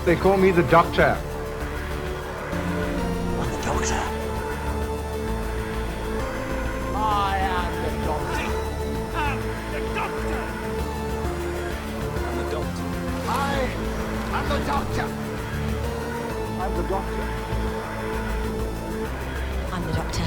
They call me the Doctor. I'm the Doctor. I am the Doctor. I'm the Doctor. I'm the Doctor. I am the Doctor. I'm the Doctor. I'm the Doctor.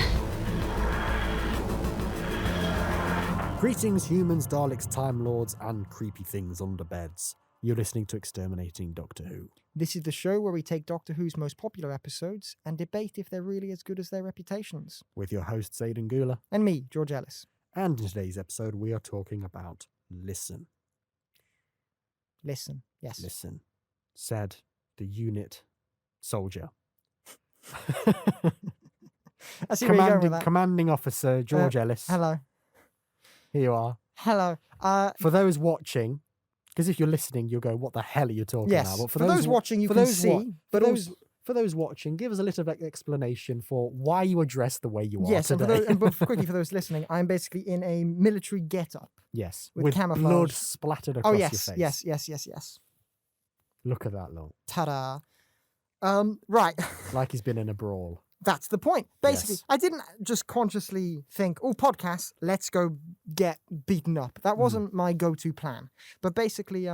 Greetings, humans, Daleks, Time Lords, and creepy things under beds. You're listening to Exterminating Doctor Who. This is the show where we take Doctor Who's most popular episodes and debate if they're really as good as their reputations. With your hosts, Aidan, Gula. And me, George Ellis. And in today's episode, we are talking about Listen. Listen, yes. Listen, said the unit soldier. I see where you're going with that. Commanding Officer George Ellis. Hello. Here you are. Hello. For those watching, because if you're listening, you'll go, what the hell are you talking about? Yes, But for those watching, you can see. For those watching, give us a little explanation for why you are dressed the way you are yes, today. but quickly for those listening, I'm basically in a military get-up. Yes, with camouflage. Blood splattered across your face. Yes. Look at that, look. Ta-da. Right. Like he's been in a brawl. That's the point. Basically, Yes. I didn't just consciously think, oh, podcast, let's go get beaten up. That wasn't my go-to plan. But basically,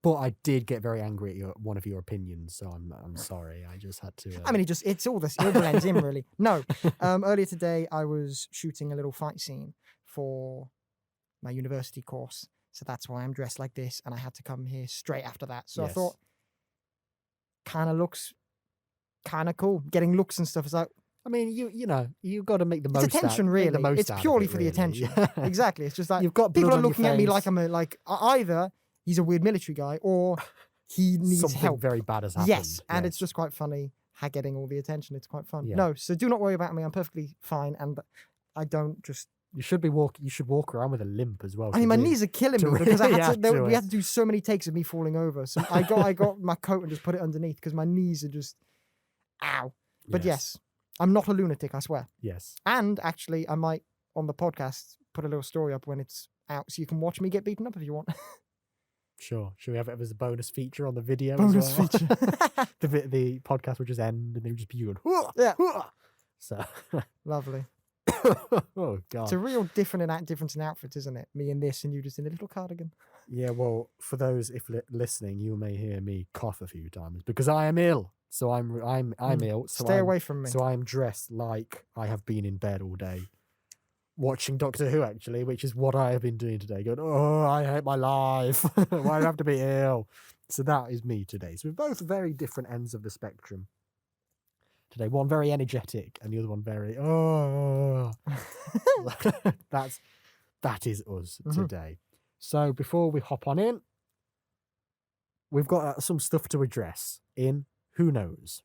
But I did get very angry at one of your opinions, so I'm sorry. I just had to. I mean, it all blends in, really. No. Earlier today, I was shooting a little fight scene for my university course. So that's why I'm dressed like this. And I had to come here straight after that. So Yes. I thought, kind of looks kind of cool. Getting looks and stuff is like, I mean, you got to make the most. it's attention, make the really. most It's out of purely it, for the really. attention. Exactly. It's just like You've got people blood are on your looking at me face. like I'm either he's a weird military guy or he needs Something help. very bad has happened. Yes, and it's just quite funny getting all the attention. It's quite fun. Yeah. No, so do not worry about me. I'm perfectly fine, and I don't just. You should walk around with a limp as well. I mean, my knees are killing to me because really I had to. do We it. had to do so many takes of me falling over. So I got my coat and just put it underneath because my knees are just, ow. But yes, I'm not a lunatic. I swear. Yes. And actually, I might on the podcast put a little story up when it's out, so you can watch me get beaten up if you want. Sure. Should we have it as a bonus feature on the video? Bonus as well? feature. the podcast would just end and then just be going. Yeah. So. Lovely. Oh God. It's a real difference in outfits, isn't it? Me in this and you just in a little cardigan. Yeah. Well, for those listening, you may hear me cough a few times because I am ill. So I'm ill. So Stay away from me. So I'm dressed like I have been in bed all day, watching Doctor Who actually, which is what I have been doing today. Going, oh, I hate my life. Why do I have to be ill? So that is me today. So we're both very different ends of the spectrum. Today, one very energetic and the other one very that is us today. So before we hop on in, we've got some stuff to address in Who Knows.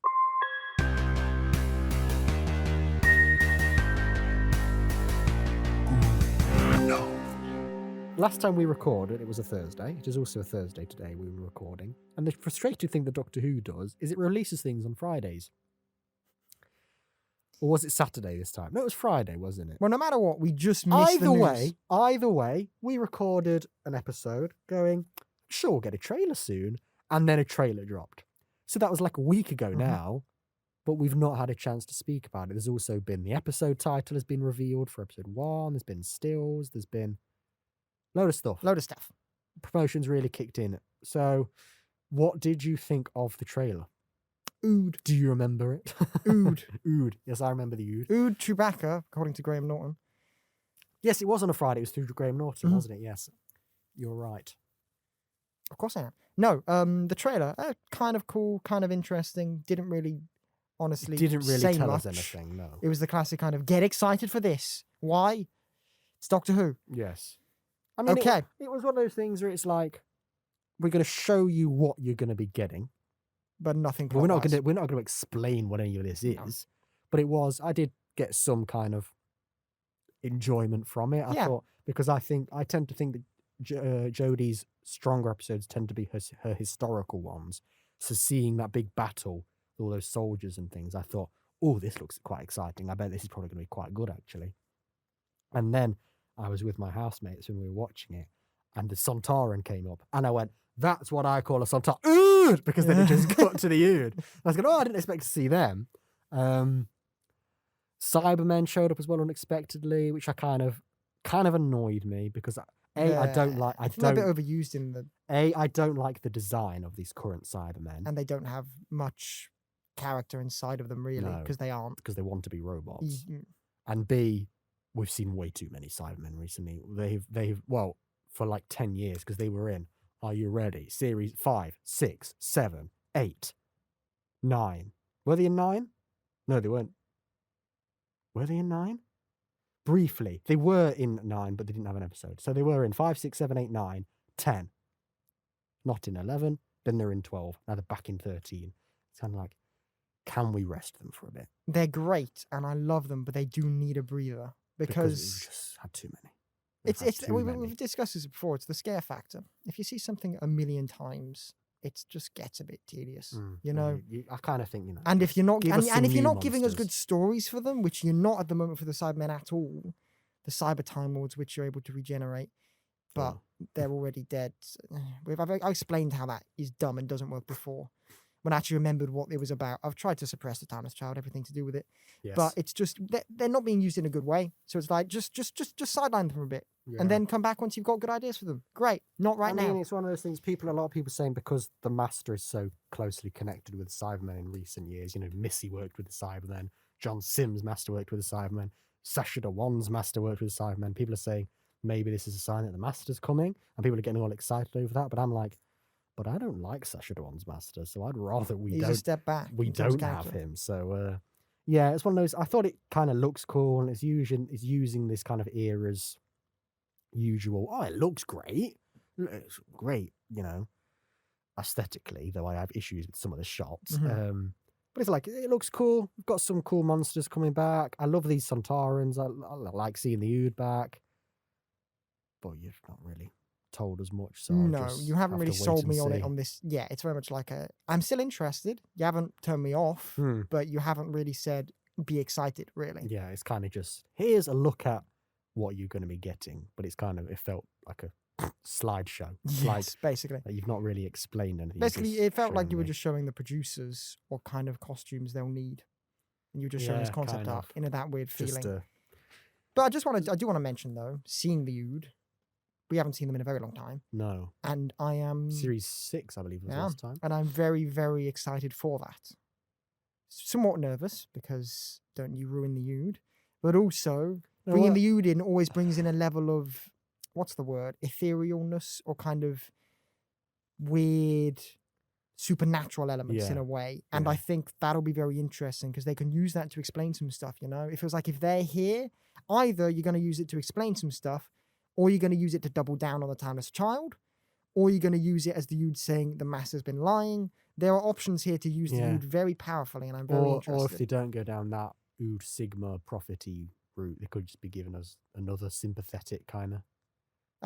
Last time we recorded, it was a Thursday. It is also a Thursday today we were recording. And the frustrating thing that Doctor Who does is it releases things on Fridays. Or was it Saturday this time? No, it was Friday, wasn't it? Well, no matter what, we just missed the news. Either way, we recorded an episode going, sure, we'll get a trailer soon. And then a trailer dropped. So that was like a week ago now, but we've not had a chance to speak about it. There's also been the episode title has been revealed for episode 1. There's been stills. There's been load of stuff. Promotions really kicked in. So what did you think of the trailer? Ood. Do you remember it? Ood. Ood. Yes, I remember the ood. Ood Chewbacca, according to Graham Norton. Yes, it was on a Friday. It was through Graham Norton, wasn't it? Yes. You're right. Of course I am. No, the trailer, kind of cool, kind of interesting. Didn't really, honestly, say tell much. us anything, no. It was the classic kind of, get excited for this. Why? It's Doctor Who. Yes. I mean, Okay. It was one of those things where it's like, we're going to show you what you're going to be getting. But nothing. But we're not going to explain what any of this is. No. But I did get some kind of enjoyment from it. I thought, because I tend to think that Jodie's stronger episodes tend to be her historical ones. So seeing that big battle with all those soldiers and things, I thought, oh, this looks quite exciting. I bet this is probably going to be quite good, actually. And then I was with my housemates when we were watching it, and the Sontaran came up, and I went, "That's what I call a Sontaran," Ood! Because then it just got to the Ood. I was going, "Oh, I didn't expect to see them." Cybermen showed up as well unexpectedly, which I kind of annoyed me because I don't like. I think they're a bit overused in the. I don't like the design of these current Cybermen, And they don't have much character inside of them really, No. because they aren't. because they want to be robots. Mm. And B, we've seen way too many Cybermen recently. They've well, for like 10 years, because they were in Are You Ready? Series 5, 6, 7, 8, 9. Were they in 9? No, they weren't. Were they in 9? Briefly. They were in 9, but they didn't have an episode. So they were in 5, 6, 7, 8, 9, 10. Not in 11. Then they're in 12. Now they're back in 13. It's kind of like, can we rest them for a bit? They're great and I love them, but they do need a breather Because because we've just had too many. We've had it's too many. we've discussed this before. It's the scare factor. If you see something a million times, it just gets a bit tedious, you know. I kind of think, And if you're not give and, us and some if you're new not giving us good monsters. stories for them, which you're not at the moment for the Cybermen at all, the Cyber Time Lords, which you're able to regenerate, but Oh. they're already dead. I explained how that is dumb and doesn't work before. When I actually remembered what it was about, I've tried to suppress the Timeless Child, everything to do with it, Yes. but it's just they're not being used in a good way. So it's like just sideline them for a bit, Yeah. and then come back once you've got good ideas for them. Great, not right I mean, now. it's one of those things. A lot of people saying because the Master is so closely connected with the Cybermen in recent years. You know, Missy worked with the Cybermen. John Sims' Master worked with the Cybermen. Sasha Dewan's Master worked with the Cybermen. People are saying maybe this is a sign that the Master's coming, and people are getting all excited over that. But I'm like, but I don't like Sasha Dewan's Master, so I'd rather we He's a don't step back. we in terms of don't have character. him. So yeah, it's one of those. I thought it kind of looks cool, and it's using this kind of era's usual. Oh, it looks great. It's great, you know, aesthetically. Though I have issues with some of the shots. Mhm. But it's like it looks cool. We've got some cool monsters coming back. I love these Sontarans. I like seeing the Ood back. But you've not really told us much. So I'll No, just you haven't have really to wait sold and me on see. it on this. Yeah, it's very much like I'm still interested. You haven't turned me off, Hmm. but you haven't really said be excited, really. Yeah, it's kind of just here's a look at what you're going to be getting, but it felt like a slideshow. It's like Yes, basically. you've not really explained anything. you're Basically, just it felt like showing you were me. just showing the producers what kind of costumes they'll need, and you were just showing this Yeah, concept kind art of. in that weird feeling. Just But I do want to mention though, seeing the Ood, we haven't seen them in a very long time, no and I am series 6, I believe was Yeah. last time. and I'm very, very excited for that. Somewhat nervous because don't you ruin the Ood, but also No, bringing what- the Ood in always brings in a level of what's the word, etherealness or kind of weird supernatural elements in Yeah, a way, and yeah. I think that'll be very interesting because they can use that to explain some stuff. You know, it feels like if they're here, either you're going to use it to explain some stuff, or you're going to use it to double down on the Timeless Child, or you're going to use it as the Ood saying the Master's been lying. There are options here to use the Yeah. Ood very powerfully, and I'm very or interested. if they don't go down that Ood Sigma prophet-y route, they could just be giving us another sympathetic kind of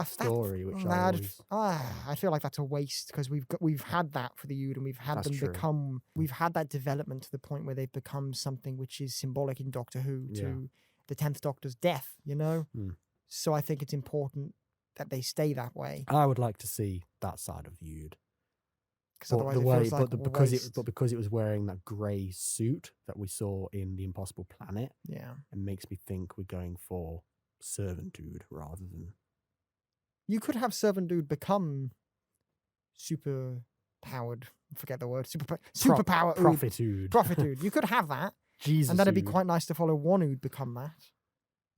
story, which I feel like that's a waste because we've had that for the Ood, and we've had That's them true. become we've had that development to the point where they've become something which is symbolic in Doctor Who Yeah. to the 10th Doctor's death, you know. Hmm. So I think it's important that they stay that way I would like to see that side of the Ood. because But otherwise the it way, feels like but a because waste. it was wearing that grey suit that we saw in the Impossible Planet, Yeah, it makes me think we're going for Servant-Ood rather than you could have Servant Dude become super powered. Forget the word superpower Ood. Prophet-Ood. Prophet Ood. You could have that. Jesus, And then it'd be Ood. quite nice to follow one Ood become that.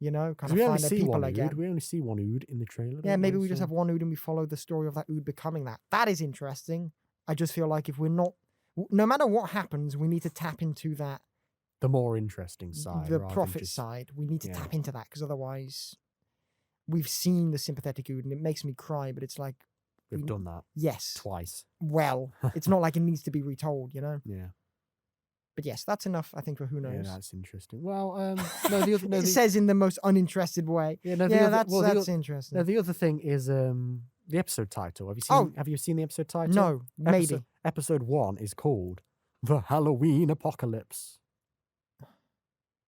You know, 'Cause kind of we only find their see people one again. Ood. We only see one Ood in the trailer. Yeah, don't maybe we? we just So- have one Ood and we follow the story of that Ood becoming that. That is interesting. I just feel like if we're not, no matter what happens, we need to tap into that, the more interesting side. the rather than prophet just- side. We need to yeah. tap into that because otherwise, we've seen the sympathetic Ood and it makes me cry. But it's like, We've done that yes, twice. well, it's not like it needs to be retold, you know. Yeah. But yes, that's enough. I think for who Yeah, knows. that's interesting. Well, no, the other, no, It the, says in the most uninterested way. yeah, no, the Yeah, other, that's well, the that's oth- interesting. no, the other thing is the episode title. Have you seen the episode title? No, maybe. Episode 1 is called The Halloween Apocalypse.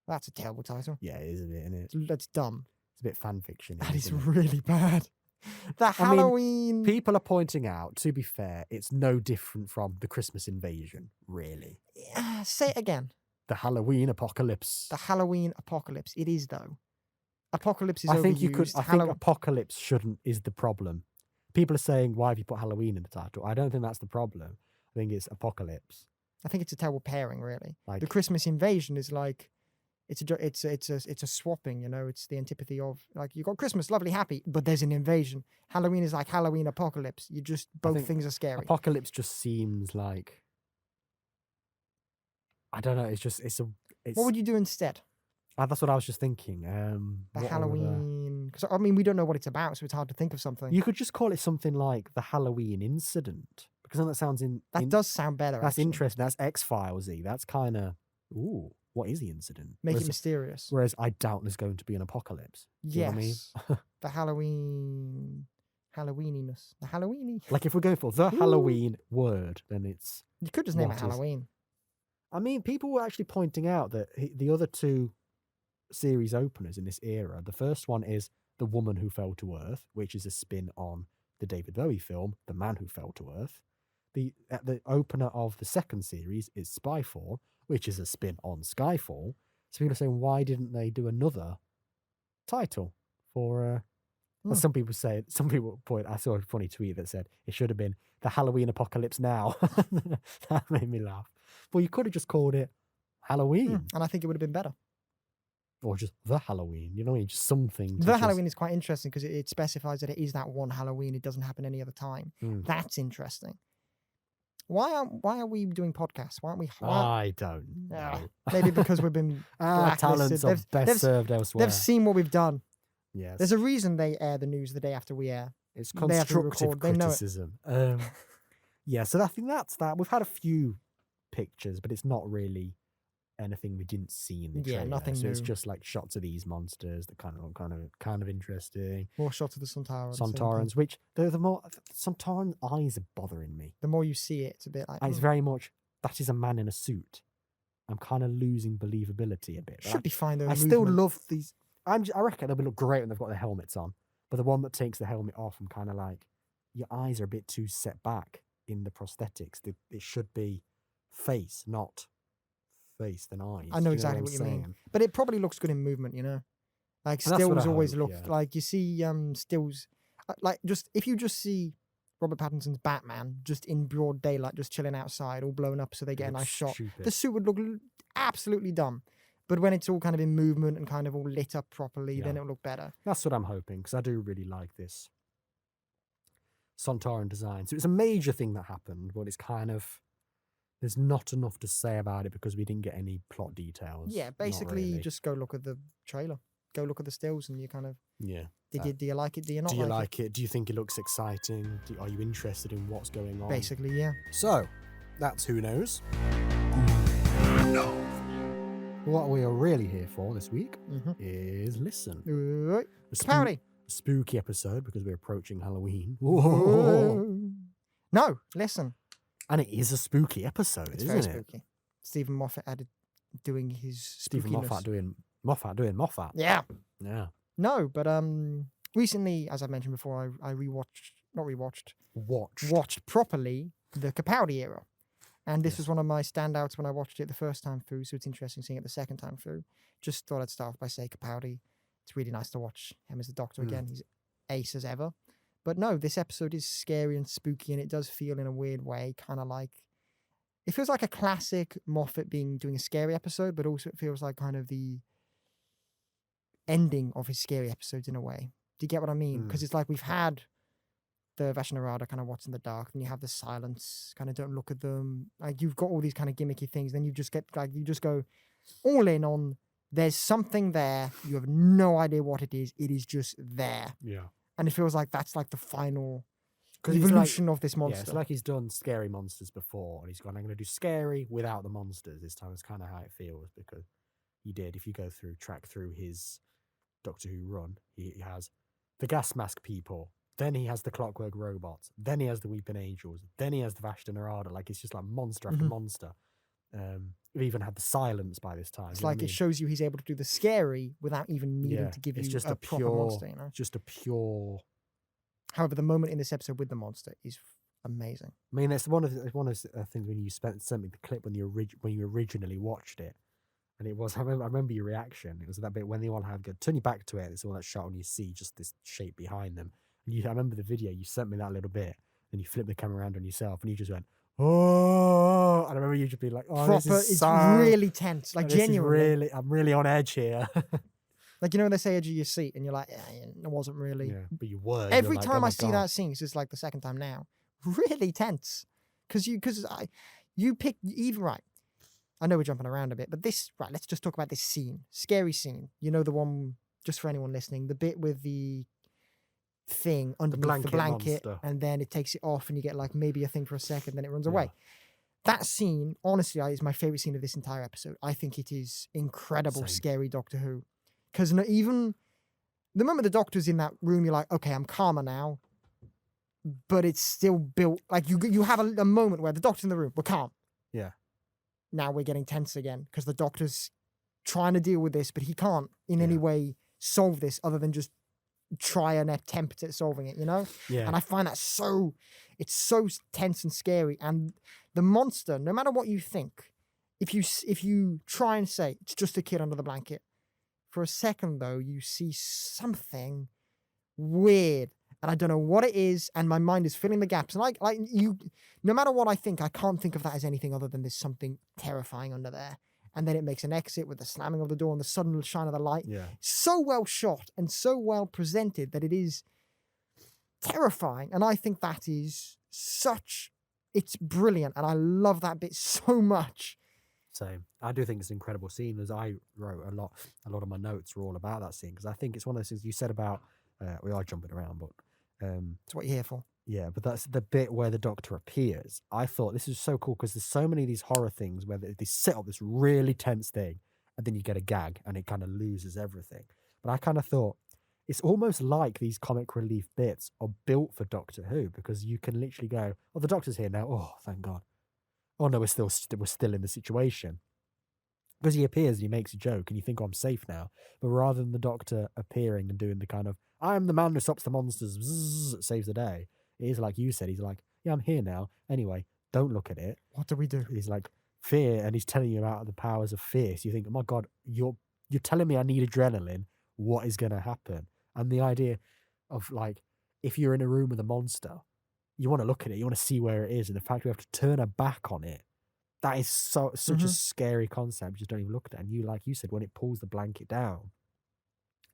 That's a terrible title. Yeah, it is a bit, isn't it? That's dumb. It's a bit fan fiction. That is really bad. The I mean, Halloween. People are pointing out, to be fair, it's no different from the Christmas invasion, really. Say it again. The Halloween apocalypse. The Halloween apocalypse. It is, though. Apocalypse is I overused. think you could. I think apocalypse is the problem. People are saying, "Why have you put Halloween in the title?" I don't think that's the problem. I think it's apocalypse. I think it's a terrible pairing, really. Like The Christmas invasion is like, it's a swapping. You know, it's the antipathy of like you got Christmas, lovely, happy, but there's an invasion. Halloween is like Halloween apocalypse. You just both think things are scary. apocalypse just seems like I don't know. It's What would you do instead? that's what I was just thinking. The what other- Halloween, because I mean we don't know what it's about, so it's hard to think of something. You could just call it something like the Halloween incident, because then that sounds That does sound better. That's actually. interesting. That's X-Filesy. That's kind of what is the incident? Make it Whereas- mysterious. Whereas I doubt there's going to be an apocalypse. Do you know what I mean? Yes. The Halloweeniness. The Halloweeny. Like if we're going for the Halloween word, then it's. You could just name What it is- Halloween. I mean, people were actually pointing out that the other two series openers in this era, the first one is The Woman Who Fell to Earth, which is a spin on the David Bowie film, The Man Who Fell to Earth. The opener of the second series is Spyfall, which is a spin on Skyfall. So people are saying, why didn't they do another title for... Well, some people point, I saw a funny tweet that said it should have been The Halloween Apocalypse Now. That made me laugh. Well, you could have just called it Halloween. And I think it would have been better. Or just The Halloween, you know what I mean? Just something. The Halloween is quite interesting because it specifies that it is that one Halloween. It doesn't happen any other time. That's interesting. Why are we doing podcasts? Why aren't we? I don't know. Maybe because we've been talents blacklisted. are best served elsewhere. They've seen what we've done. Yes. There's a reason they air the news the day after we air. It's they have to constructive record, they know it. criticism. Yeah, so I think that's that. We've had a few pictures, but it's not really anything we didn't see in the trailer. Nothing so new. it's just like shots of these monsters that kind of interesting. More shots of the Sontarans. Sontarans, which the more Sontaran eyes are bothering me. The more you see it, it's a bit like And it's very much that is a man in a suit. I'm kind of losing believability a bit. should be fine though. I still love these. I reckon they'll look great when they've got their helmets on. But the one that takes the helmet off, I'm kind of like, your eyes are a bit too set back in the prosthetics. It should be face, not face than eyes. I know exactly what you mean. But it probably looks good in movement, you know? Like stills always look like you see stills. Like just if you just see Robert Pattinson's Batman just in broad daylight, just chilling outside, all blown up so they get a nice shot. The suit would look absolutely dumb. But when it's all kind of in movement and kind of all lit up properly, then it'll look better. That's what I'm hoping, because I do really like this Sontaran design. So it's a major thing that happened, but it's kind of, there's not enough to say about it because we didn't get any plot details. Yeah, basically, you just go look at the trailer. Go look at the stills and you kind of... Yeah. Do you like it? Do you not like it? Do you like it? Do you think it looks exciting? Are you interested in what's going on? Basically, yeah. So, that's Who Knows. What we are really here for this week is Listen. Capaldi. Spooky episode because we're approaching Halloween. No, listen. And it is a spooky episode, It's isn't very it? spooky. Stephen Moffat doing his Stephen spookiness. Moffat doing Moffat. Yeah. Yeah. No, but recently, as I mentioned before, I watched properly the Capaldi era. And this was one of my standouts when I watched it the first time through, so it's interesting seeing it the second time through. Just thought I'd start off by saying Capaldi. It's really nice to watch him as the Doctor again. He's ace as ever. But no, this episode is scary and spooky, and it does feel in a weird way, kind of like... It feels like a classic Moffat doing a scary episode, but also it feels like kind of the ending of his scary episodes in a way. Do you get what I mean? Because it's like we've had the Vashnarada kind of what's in the dark, and you have the silence, kind of don't look at them. Like you've got all these kind of gimmicky things, then you just go all in on there's something there, you have no idea what it is just there. Yeah. And it feels like that's like the final evolution of this monster. Yeah, it's like he's done scary monsters before, and he's gone, I'm going to do scary without the monsters this time. It's kind of how it feels, because he did. If you track through his Doctor Who run, he has the gas mask people, then he has the clockwork robots, then he has the weeping angels, then he has the Vashta Narada. Like, it's just like monster after monster. We've even had the silence by this time. It's you know what like I it mean? shows you he's able to do the scary without even needing Yeah, to give it's you just a a proper pure, monster, you know? just a pure. However, the moment in this episode with the monster is amazing. I mean, it's one of the things when you sent me the clip when you originally watched it, and it was I remember your reaction. It was that bit when they all have go turn your back to it. It's all that shot, and you see just this shape behind them. And I remember the video you sent me that little bit, and you flipped the camera around on yourself, and you just went, "Oh!" And I remember you just being like, "Oh, this Proper, is it's so really tense. Like, this is genuinely. I'm really on edge here." Like, you know when they say edge of your seat and you're like, it wasn't really. Yeah, but you were. Every You're like, time "Oh my I see God." that scene, 'cause it's like the second time now, really tense. Because you pick, even right. I know we're jumping around a bit, but right, let's just talk about this scene. Scary scene. You know, the one, just for anyone listening, the bit with the thing underneath the blanket monster. and then it takes it off and you get like maybe a thing for a second, then it runs Yeah. away. That scene, honestly, is my favorite scene of this entire episode. I think it is incredible, Same. scary Doctor Who. Because even the moment the Doctor's in that room, you're like, okay, I'm calmer now. But it's still built, like you have a moment where the Doctor's in the room, we're calm. Yeah. Now we're getting tense again because the Doctor's trying to deal with this, but he can't in any Yeah. way solve this other than just try and attempt at solving it, you know? Yeah. And I find that it's so tense and scary. And the monster, no matter what you think, if you try and say it's just a kid under the blanket, for a second though, you see something weird. And I don't know what it is, and my mind is filling the gaps. And like you, no matter what I think, I can't think of that as anything other than there's something terrifying under there. And then it makes an exit with the slamming of the door and the sudden shine of the light. Yeah. So well shot and so well presented that it is terrifying. And I think that is it's brilliant. And I love that bit so much. Same. I do think it's an incredible scene. As I wrote a lot of my notes were all about that scene because I think it's one of those things you said about. We are jumping around, but It's what you're here for. yeah, but that's the bit where the Doctor appears. I thought this is so cool because there's so many of these horror things where they set up this really tense thing, and then you get a gag, and it kind of loses everything. But I kind of thought it's almost like these comic relief bits are built for Doctor Who because you can literally go, "Oh, the Doctor's here now. Oh, thank God. Oh no, we're still in the situation." Because he appears and he makes a joke and you think, "Oh, I'm safe now." But rather than the Doctor appearing and doing the kind of, "I'm the man who stops the monsters, bzzz, saves the day," it is like you said, he's like, "Yeah, I'm here now. Anyway, don't look at it." What do we do? He's like, fear, and he's telling you about the powers of fear. So you think, "Oh my God, you're telling me I need adrenaline. What is going to happen?" And the idea of like, if you're in a room with a monster, you want to look at it, you want to see where it is. And the fact we have to turn our back on it, that is such a scary concept. You just don't even look at it. And you, like you said, when it pulls the blanket down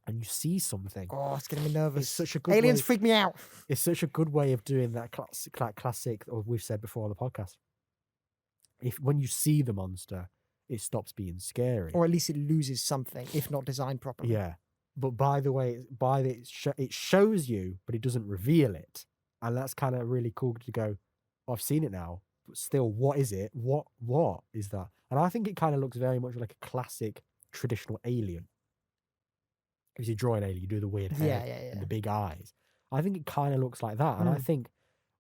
and you see something, Oh, it's getting me nervous. it's such a good Aliens way, freak me out. it's such a good way of doing that classic, or we've said before on the podcast. When you see the monster, it stops being scary. Or at least it loses something, if not designed properly. Yeah. But by the way, it shows you, but it doesn't reveal it. And that's kind of really cool to go, "Oh, I've seen it now. But still, what is it? What is that?" And I think it kind of looks very much like a classic traditional alien. If you draw an alien, you do the weird hair Yeah. and the big eyes. I think it kind of looks like that. And I think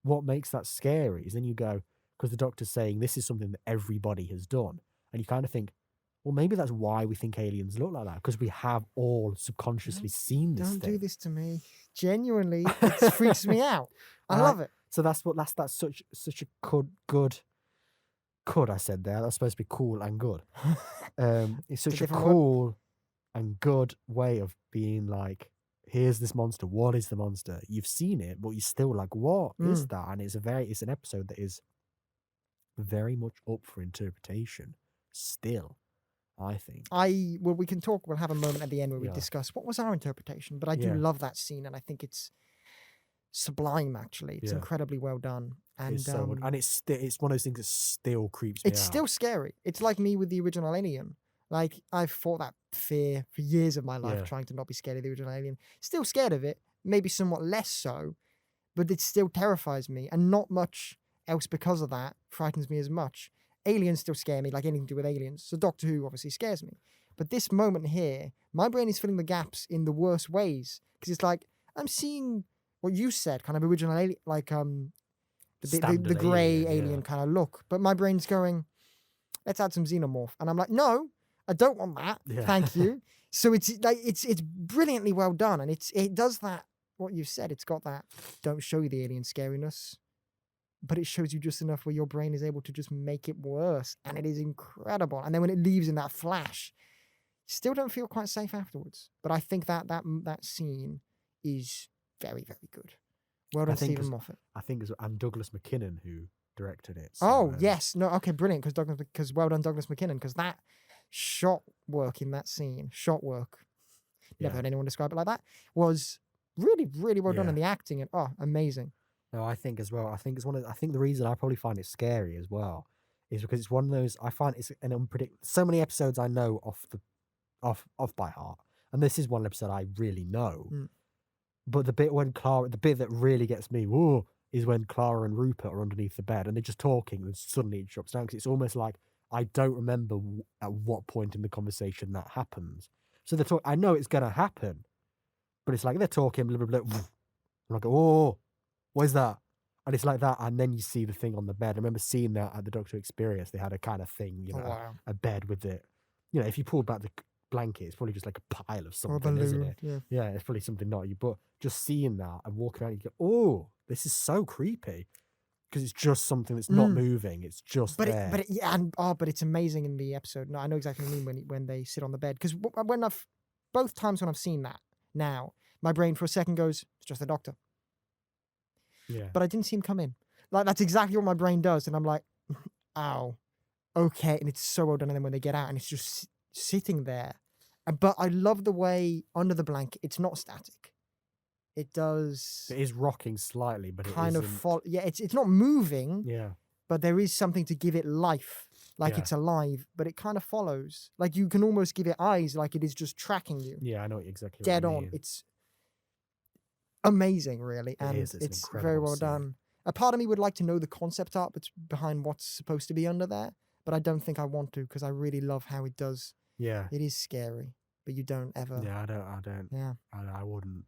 what makes that scary is then you go, because the Doctor's saying this is something that everybody has done. And you kind of think, well, maybe that's why we think aliens look like that, because we have all subconsciously seen this Don't thing. do this to me. Genuinely, it freaks me out. I love it. So that's such a good. I said there. That's supposed to be cool and good. It's such a different word. cool and good way of being like, here's this monster. What is the monster? You've seen it, but you're still like, what is that? And it's an episode that is very much up for interpretation. Still, I think. We can talk. We'll have a moment at the end where we Yeah. discuss what was our interpretation. But I do Yeah. love that scene, and I think it's sublime. Actually, it's Yeah. incredibly well done. And It's so good. And it's one of those things that still creeps me it's out. still scary. It's like me with the original Alien. Like, I've fought that fear for years of my life, Yeah. trying to not be scared of the original Alien. Still scared of it, maybe somewhat less so, but it still terrifies me, and not much else because of that frightens me as much. Aliens still scare me, like anything to do with aliens. So Doctor Who obviously scares me. But this moment here, my brain is filling the gaps in the worst ways, because it's like, I'm seeing what you said, kind of original alien, like the Standard grey alien, alien yeah. kind of look. But my brain's going, let's add some xenomorph. And I'm like, no, I don't want that. Yeah. Thank you. So it's like it's brilliantly well done, and it does that what you said. It's got that don't show you the alien scariness, but it shows you just enough where your brain is able to just make it worse, and it is incredible. And then when it leaves in that flash, you still don't feel quite safe afterwards. But I think that scene is very, very good. Well done, Stephen Moffat. I think it's and Douglas McKinnon who directed it. So, Oh yes, no, okay, brilliant. Because well done, Douglas McKinnon. Because that shot work in that scene, never heard anyone describe it like that, was really, really well done in the acting, and amazing. No, I think as well. I think the reason I probably find it scary as well is because it's one of those. I find it's an unpredictable. So many episodes I know off by heart, and this is one episode I really know. But the bit that really gets me, is when Clara and Rupert are underneath the bed and they're just talking, and suddenly it drops down because it's almost like I don't remember at what point in the conversation that happens. So they're talking. I know it's gonna happen, but it's like they're talking, blah blah blah. I'm like, oh, what is that? And it's like that, and then you see the thing on the bed. I remember seeing that at the Doctor Experience. They had a kind of thing, a bed with it. If you pulled back the blanket, it's probably just like a pile of something, isn't it? Yeah, it's probably something naughty. But just seeing that and walking around, you go, oh, this is so creepy. Because it's just something that's not moving. It's just there. But it's amazing in the episode. No, I know exactly what you mean when they sit on the bed. Because both times when I've seen that now, my brain for a second goes, it's just the Doctor. Yeah. But I didn't see him come in. Like, that's exactly what my brain does. And I'm like, ow, okay. And it's so well done. And then when they get out and it's just sitting there. But I love the way under the blanket, it's not static. It is rocking slightly, but kind it of it's not moving. Yeah. But there is something to give it life, like it's alive, but it kind of follows. Like you can almost give it eyes, like it is just tracking you. Yeah, I know exactly dead what you on. mean. It's amazing, really, and it's very well done. A part of me would like to know the concept art behind what's supposed to be under there, but I don't think I want to because I really love how it does. Yeah. It is scary, but you don't ever. Yeah, I don't. Yeah. I wouldn't.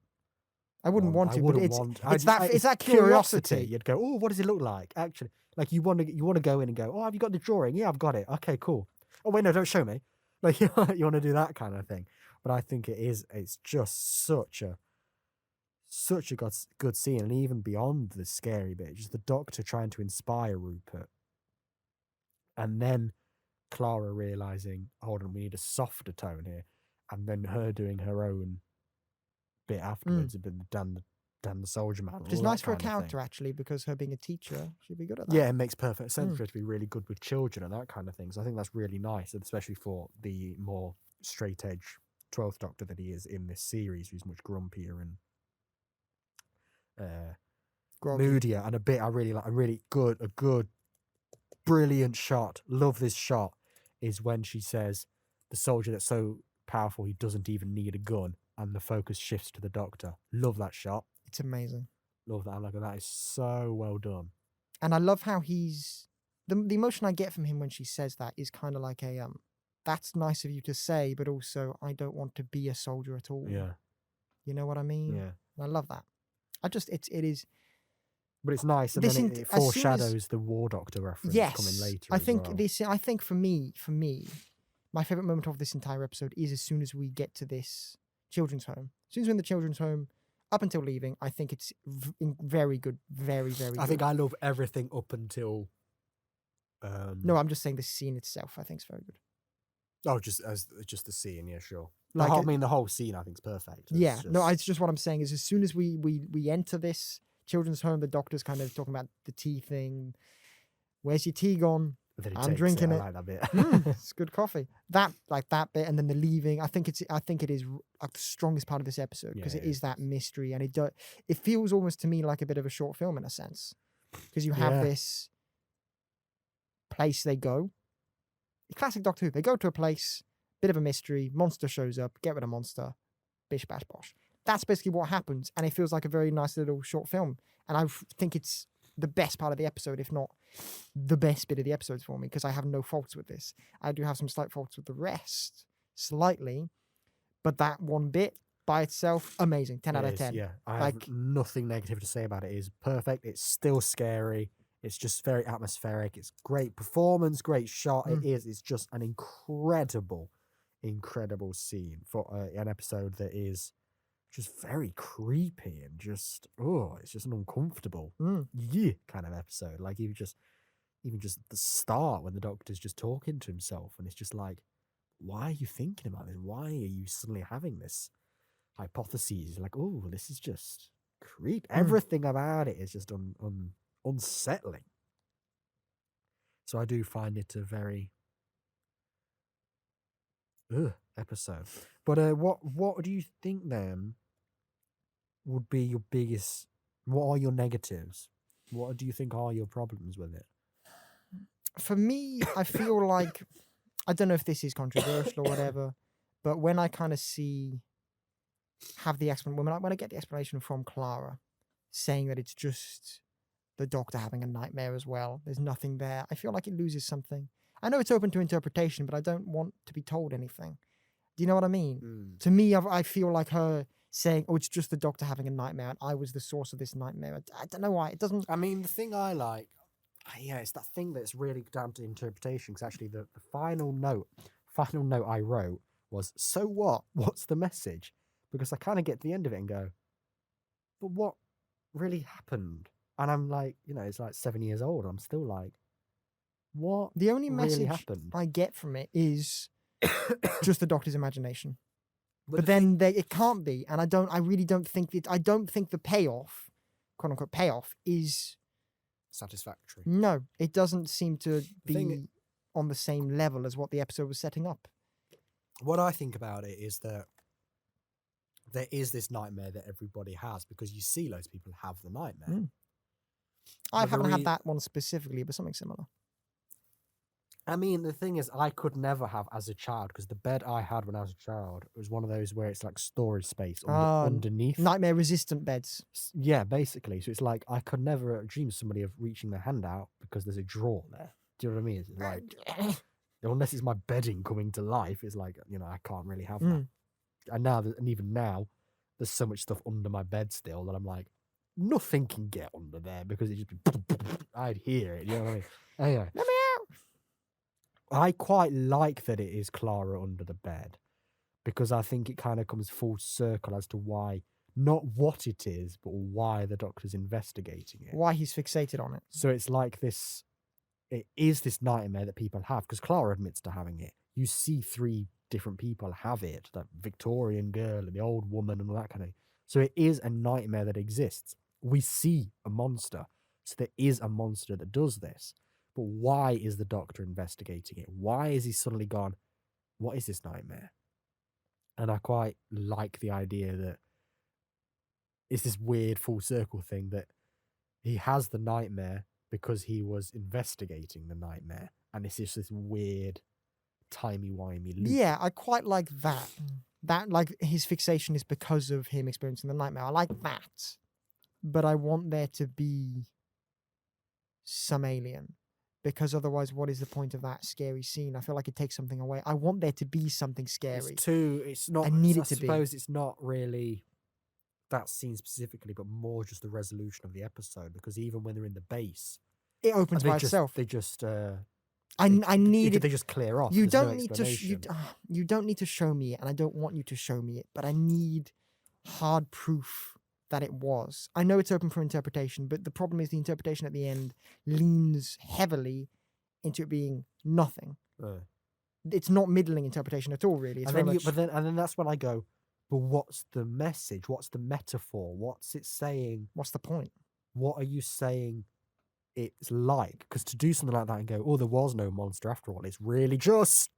I wouldn't want to, but it's that curiosity. curiosity. You'd go, oh, what does it look like? Actually, like you want to go in and go, oh, have you got the drawing? Yeah, I've got it. Okay, cool. Oh wait, no, don't show me. Like you want to do that kind of thing. But I think it's just such a good scene, and even beyond the scary bit, just the Doctor trying to inspire Rupert, and then Clara realizing, hold on, we need a softer tone here, and then her doing her own bit afterwards, a bit Dan the Soldier Man. Which is nice for a character, actually, because her being a teacher, she'd be good at that. Yeah, it makes perfect sense for her to be really good with children and that kind of thing. So I think that's really nice, especially for the more straight edge 12th Doctor that he is in this series, who's much grumpier and moodier, and a bit I really like. A good, brilliant shot. Love this shot. Is when she says the soldier that's so powerful he doesn't even need a gun, and the focus shifts to the Doctor. Love that shot. It's amazing. Love that. Like that is so well done. And I love how he's the emotion I get from him when she says that is kind of like a that's nice of you to say, but also I don't want to be a soldier at all. Yeah. You know what I mean? Yeah. And I love that. It is. But it's nice, and then it foreshadows the War Doctor reference coming later. I think for me, my favorite moment of this entire episode is as soon as we get to this children's home. As soon as we're in the children's home, up until leaving, I think it's very good, very, very good. I think I love everything up until. No, I'm just saying the scene itself. I think is very good. Oh, just the scene, yeah, sure. Like, the whole scene, I think, is perfect. It's just what I'm saying is as soon as we enter this children's home, the Doctor's kind of talking about the tea thing. Where's your tea gone? I'm drinking it. I like that bit. It's good coffee. That bit, and then the leaving. I think it is like the strongest part of this episode because it is that mystery, and it feels almost to me like a bit of a short film in a sense because you have this place they go. Classic Doctor Who. They go to a place, bit of a mystery. Monster shows up. Get rid of monster. Bish bash bosh. That's basically what happens, and it feels like a very nice little short film. And I think it's the best part of the episode, if not the best bit of the episode for me, because I have no faults with this. I do have some slight faults with the rest, slightly, but that one bit by itself, amazing. 10 out of 10. Yeah, I have nothing negative to say about it. It is perfect. It's still scary. It's just very atmospheric. It's great performance, great shot. It is. It's just an incredible scene for an episode that is just very creepy and just it's just an uncomfortable kind of episode. Like even just at the start when the Doctor's just talking to himself and it's just like, why are you thinking about this? Why are you suddenly having this hypothesis? Like, oh, this is just creep. Everything about it is just unsettling. So I do find it a very episode. But what do you think then would be your biggest? What are your negatives? What do you think are your problems with it? For me, I feel like, I don't know if this is controversial or whatever, but when I kind of when I get the explanation from Clara saying that it's just the Doctor having a nightmare as well, there's nothing there, I feel like it loses something. I know it's open to interpretation, but I don't want to be told anything. Do you know what I mean? To me, I feel like her saying, oh, it's just the Doctor having a nightmare and I was the source of this nightmare. I don't know why. It doesn't... I mean, the thing I like, it's that thing that's really down to interpretation. Because actually, the final note I wrote was, so what? What's the message? Because I kind of get to the end of it and go, but what really happened? And I'm like, it's like 7 years old. I'm still like, what? The only really message happened? I get from it is just the Doctor's imagination. But then it can't be, and I really don't think I don't think the payoff, quote unquote payoff, is satisfactory. No, it doesn't seem to be on the same level as what the episode was setting up. What I think about it is that there is this nightmare that everybody has because you see loads of people have the nightmare. I haven't had that one specifically, but something similar. I mean, the thing is, I could never have as a child because the bed I had when I was a child was one of those where it's like storage space underneath. Nightmare-resistant beds. Yeah, basically. So it's like I could never dream of somebody of reaching their hand out because there's a drawer there. Do you know what I mean? It's like, unless it's my bedding coming to life, it's like, I can't really have that. And even now, there's so much stuff under my bed still that I'm like, nothing can get under there because it just I'd hear it. You know what I mean? Anyway. Let me out. I quite like that it is Clara under the bed because I think it kind of comes full circle as to why, not what it is, but why the Doctor's investigating it. Why he's fixated on it. So it's like this, it is this nightmare that people have because Clara admits to having it. You see 3 different people have it, that Victorian girl and the old woman and all that kind of thing. So it is a nightmare that exists. We see a monster. So there is a monster that does this. But why is the Doctor investigating it? Why is he suddenly gone, what is this nightmare? And I quite like the idea that it's this weird full circle thing that he has the nightmare because he was investigating the nightmare. And it's just this weird, timey-wimey loop. Yeah, I quite like that. That, like, his fixation is because of him experiencing the nightmare. I like that. But I want there to be some alien. Because otherwise, what is the point of that scary scene? I feel like it takes something away. I want there to be something scary. It's not. I need it to be. I suppose it's not really that scene specifically, but more just the resolution of the episode. Because even when they're in the base, it opens by itself. They just. I need it. They just clear off. You There's don't no need to. You don't need to show me it, and I don't want you to show me it. But I need hard proof that it was. I know it's open for interpretation, but the problem is the interpretation at the end leans heavily into it being nothing. It's not middling interpretation at all, really. It's and then that's when I go, but what's the message? What's the metaphor? What's it saying? What's the point? What are you saying it's like? Because to do something like that and go, oh, there was no monster after all, it's really just,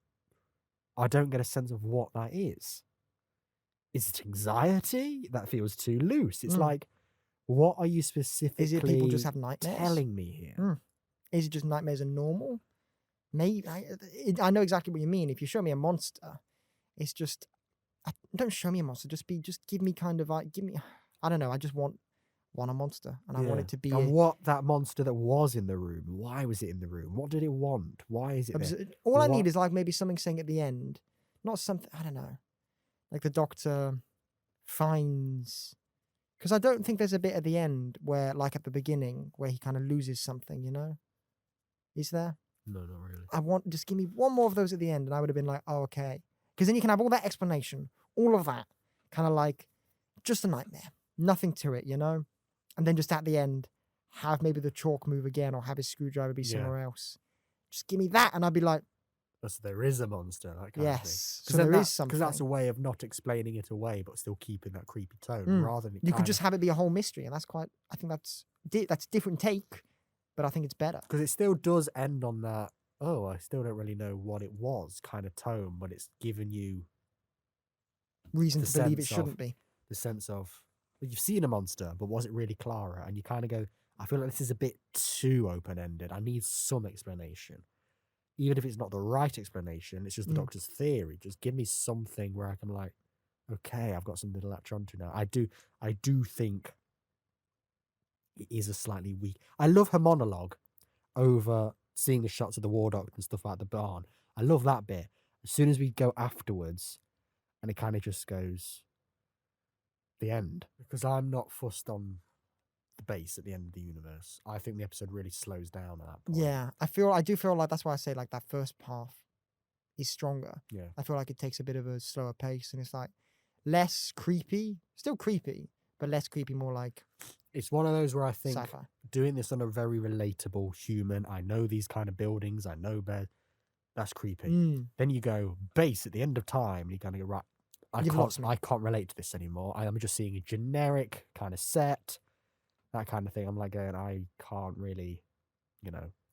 I don't get a sense of what that is. Is it anxiety? That feels too loose. It's like, what are you specifically is it people just have nightmares? Telling me here? Is it just nightmares are normal? Maybe. I know exactly what you mean. If you show me a monster, it's just, don't show me a monster. Just give me kind of like, I don't know. I just want a monster. And I want it to be. And what that monster that was in the room, why was it in the room? What did it want? Why is it there? All I need is like maybe something saying at the end, not something, I don't know. Like the Doctor finds Because I don't think there's a bit at the end where, like at the beginning, where he kind of loses something, you know? Is there? No, not really. I want, just give me one more of those at the end, and I would have been like, oh, okay. Because then you can have all that explanation, all of that, kind of like just a nightmare, nothing to it, you know? And then just at the end, have maybe the chalk move again or have his screwdriver be Yeah. somewhere else. Just give me that, and I'd be like, So there is a monster, that kind of thing. yes. So there is something. Because that's a way of not explaining it away, but still keeping that creepy tone, Mm. rather than You could just have it be a whole mystery, and that's quite. I think that's a different take, but I think it's better. because it still does end on that. Oh, I still don't really know what it was kind of tone, but it's given you Reason the to believe it sense of- shouldn't be. the sense of, well, you've seen a monster, but was it really Clara? And you kind of go, I feel like this is a bit too open ended. I need some explanation, even if it's not the right explanation. It's just the Doctor's theory. Just give me something where I can like, okay, I've got something to latch onto now. I do think it is a slightly weak. I love her monologue over seeing the shots of the War Doctor and stuff like the barn. I love that bit. As soon as we go afterwards, and it kind of just goes the end, because I'm not fussed on the base at the end of the universe. I think the episode really slows down at that point. Yeah, I do feel like that's why I say like that first half is stronger. Yeah. I feel like it takes a bit of a slower pace, and it's like less creepy, still creepy, but less creepy, more like It's one of those where I think sci-fi. doing this on a very relatable human, I know these kind of buildings, I know bed, that's creepy. Mm. Then you go base at the end of time, and you kind of go, right, You've lost me. I can't relate to this anymore. I am just seeing a generic kind of set, that kind of thing. I'm like going, I can't really,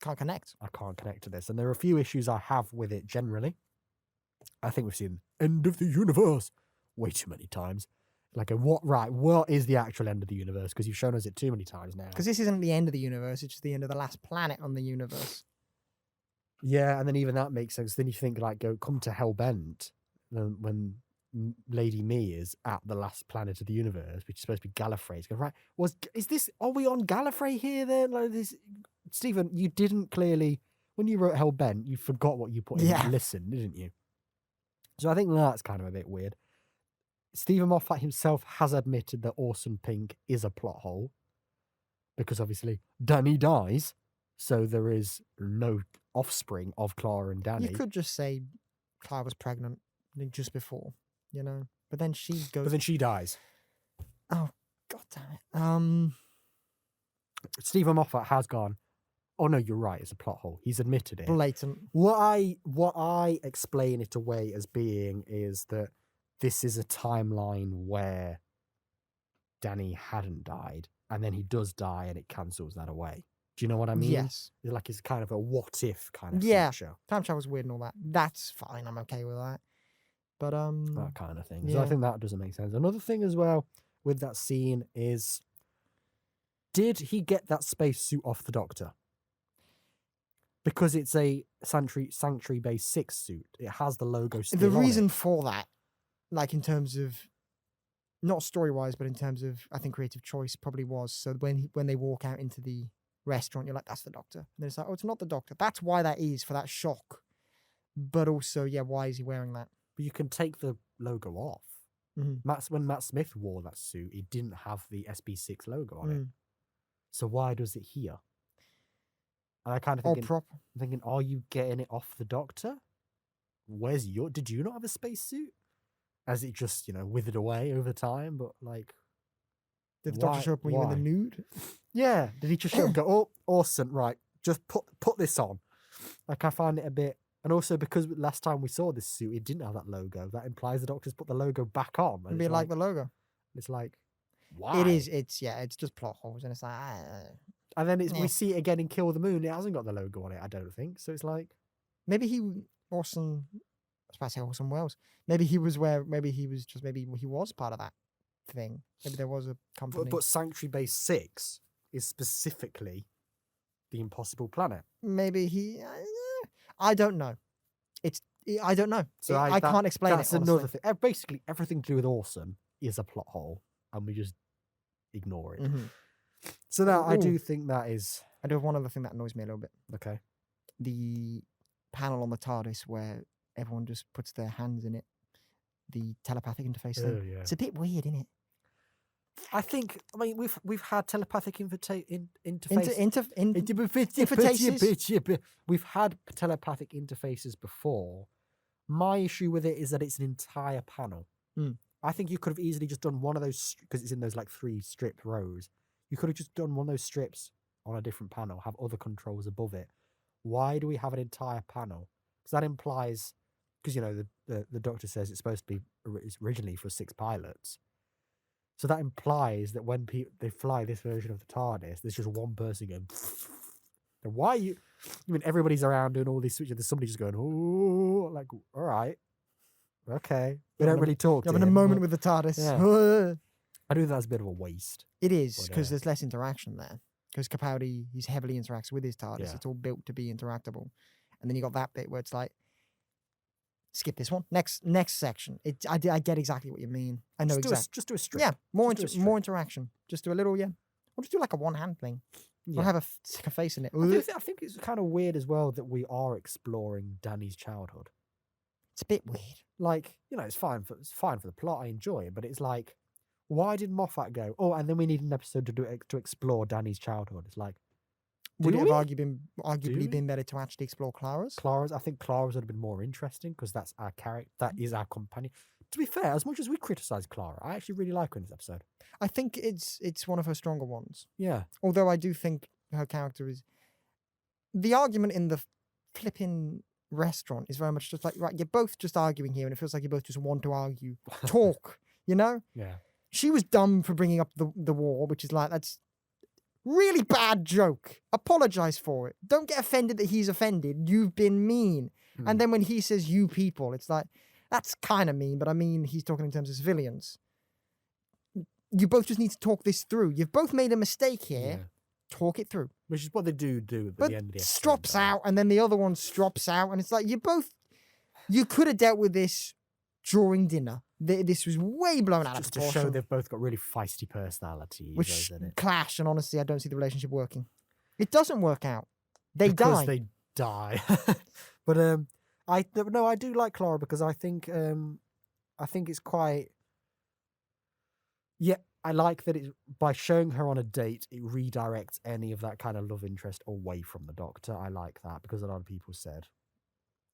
Can't connect. I can't connect to this. And there are a few issues I have with it generally. I think we've seen end of the universe way too many times. Like, what is the actual end of the universe? Because you've shown us it too many times now. Because this isn't the end of the universe, it's just the end of the last planet on the universe. Yeah, and then even that makes sense. Then you think, like, come to Hellbent when Lady Me is at the last planet of the universe, which is supposed to be Gallifrey. It's going, right, are we on Gallifrey here then? Like this, Stephen, you didn't clearly, when you wrote Hellbent, you forgot what you put in listen, didn't you? So I think that's kind of a bit weird. Stephen Moffat himself has admitted that Orson Pink is a plot hole, because obviously Danny dies, so there is no offspring of Clara and Danny. You could just say Clara was pregnant just before, you know? But then she goes... But then she dies. Oh, god damn it. Stephen Moffat has gone, oh no, you're right, it's a plot hole. He's admitted it. Blatant. What I explain it away as being is that this is a timeline where Danny hadn't died, and then he does die, and it cancels that away. Do you know what I mean? Yes. It's like it's kind of a what if kind of Yeah. future. Time travel's weird and all that. That's fine. I'm okay with that. But That kind of thing. So yeah. I think that doesn't make sense. Another thing as well with that scene is, did he get that spacesuit off the Doctor? Because it's a Sanctuary Base 6 suit. It has the logo still the on reason it. for that, like in terms of not story wise, but in terms of I think creative choice probably was so when they walk out into the restaurant, you're like, that's the Doctor. And then it's like, oh, it's not the Doctor. That's why that is, for that shock. But also, yeah, why is he wearing that? But you can take the logo off. Mm-hmm. When Matt Smith wore that suit, it didn't have the SB6 logo on it. Mm. So why does it here? And I kind of Or thinking, are you getting it off the Doctor? Did you not have a spacesuit? As it just, withered away over time, but like... Did the Doctor show up when you were in the nude? Yeah. Did he just show up and go, oh, awesome, right, just put this on. Like, I find it a bit... And also because last time we saw this suit, it didn't have that logo. That implies the Doctor's put the logo back on. It'd be like the logo. It's like, why? It's just plot holes. And it's like... And then Yeah. we see it again in Kill the Moon. It hasn't got the logo on it, I don't think. So it's like... Maybe Orson... I was about to say Orson Welles. Maybe he was part of that thing. Maybe there was a company. But Sanctuary Base 6 is specifically the impossible planet. Maybe he... I don't know. I don't know. So I can't explain that's it, honestly. another thing. Basically, everything to do with Orson is a plot hole, and we just ignore it. Mhm. So that I Ooh. do think that is... I do have one other thing that annoys me a little bit. Okay. The panel on the TARDIS where everyone just puts their hands in it. The telepathic interface thing. Oh, yeah. It's a bit weird, isn't it? I mean, we've had telepathic interface. Interfaces? We've had telepathic interfaces before. My issue with it is that it's an entire panel. Mm. I think you could have easily just done one of those because it's in those like 3 stripped rows. You could have just done one of those strips on a different panel, have other controls above it. Why do we have an entire panel? Because that implies, because you know the Doctor says it's supposed to be it's originally for 6 pilots. So that implies that when they fly this version of the TARDIS, there's just one person going. And why are you? I mean, everybody's around doing all these switches. There's somebody just going, oh, like, all right, okay. They don't really talk. Having a moment with the TARDIS. Yeah. I do think that's a bit of a waste. It is, because there's less interaction there. Because Capaldi, he's heavily interacts with his TARDIS. Yeah. It's all built to be interactable. And then you got that bit where it's like, skip this one. Next section. I get exactly what you mean. I know exactly. Just do a strip. Yeah, more interaction. Just do a little, Or just do like a one-hand thing. Yeah. Or have a face in it. I think it's kind of weird as well that we are exploring Danny's childhood. It's a bit weird. Like, you know, it's fine for the plot. I enjoy it, but it's like, why did Moffat go? Oh, and then we need an episode to explore Danny's childhood. It's like, would it have arguably been better to actually explore Clara's? I think Clara's would have been more interesting because that's our character. That is our companion. To be fair, as much as we criticize Clara, I actually really like her in this episode. I think it's one of her stronger ones. Yeah. Although I do think her character is... The argument in the flipping restaurant is very much just like, right, you're both just arguing here and it feels like you both just want to argue. Talk, you know? Yeah. She was dumb for bringing up the war, which is like, that's really bad joke. Apologize for it. Don't get offended that he's offended. You've been mean. And then when he says you people, it's like, that's kind of mean, but I mean, he's talking in terms of civilians. You both just need to talk this through. You've both made a mistake here. Yeah. Talk it through. Which is what they do at the end of the episode. Strops out, and then the other one strops out, and it's like, you could have dealt with this during dinner. This was way blown out of proportion. Just to show they've both got really feisty personalities. Which clash, and honestly, I don't see the relationship working. It doesn't work out. They die. But I do like Clara because I think it's quite. Yeah, I like that by showing her on a date, it redirects any of that kind of love interest away from the Doctor. I like that because a lot of people said,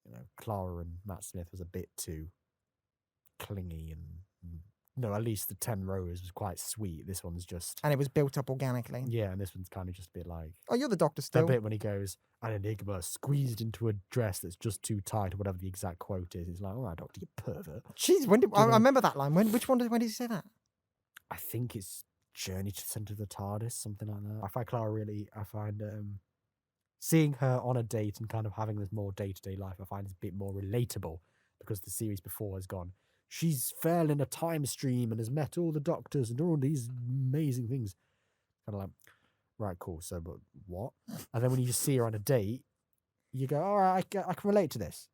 you know, Clara and Matt Smith was a bit too clingy and no, at least the 10 Rows was quite sweet. This one's just... And it was built up organically. Yeah, and this one's kind of just a bit like... Oh, you're the Doctor still. That bit when he goes, an enigma squeezed into a dress that's just too tight, or whatever the exact quote is. It's like, all right, Doctor, you pervert. Jeez, I remember that line. When did he say that? I think it's Journey to the Centre of the TARDIS, something like that. I find Clara really... I find seeing her on a date and kind of having this more day-to-day life, I find is a bit more relatable because the series before has gone... She's fell in a time stream and has met all the Doctors and all these amazing things. Kind of like, right, cool. So, but what? And then when you just see her on a date, you go, all right, I can relate to this.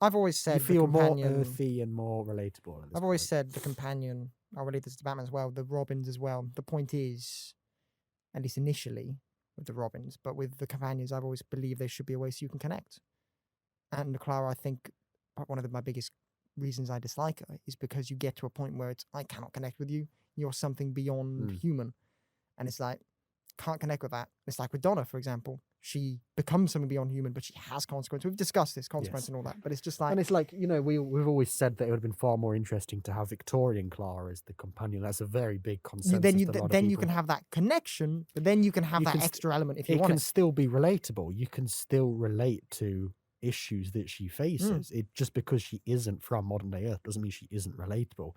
I've always said you feel more earthy and more relatable. I've always said the companion. I'll relate this to Batman as well. The Robins as well. The point is, at least initially, with the Robins, but with the companions, I've always believed there should be a way so you can connect. And Clara, I think, one of my biggest reasons I dislike her is because you get to a point where it's, I cannot connect with you. You're something beyond human. And it's like, can't connect with that. It's like with Donna, for example. She becomes something beyond human, but she has consequences. We've discussed this, consequence and all that. But it's just like... And it's like, you know, we've always said that it would have been far more interesting to have Victorian Clara as the companion. That's a very big consensus. Then you can have that connection, but then you can have that extra element if you want it. It can still be relatable. You can still relate to issues that she faces. It just because she isn't from modern day Earth doesn't mean she isn't relatable.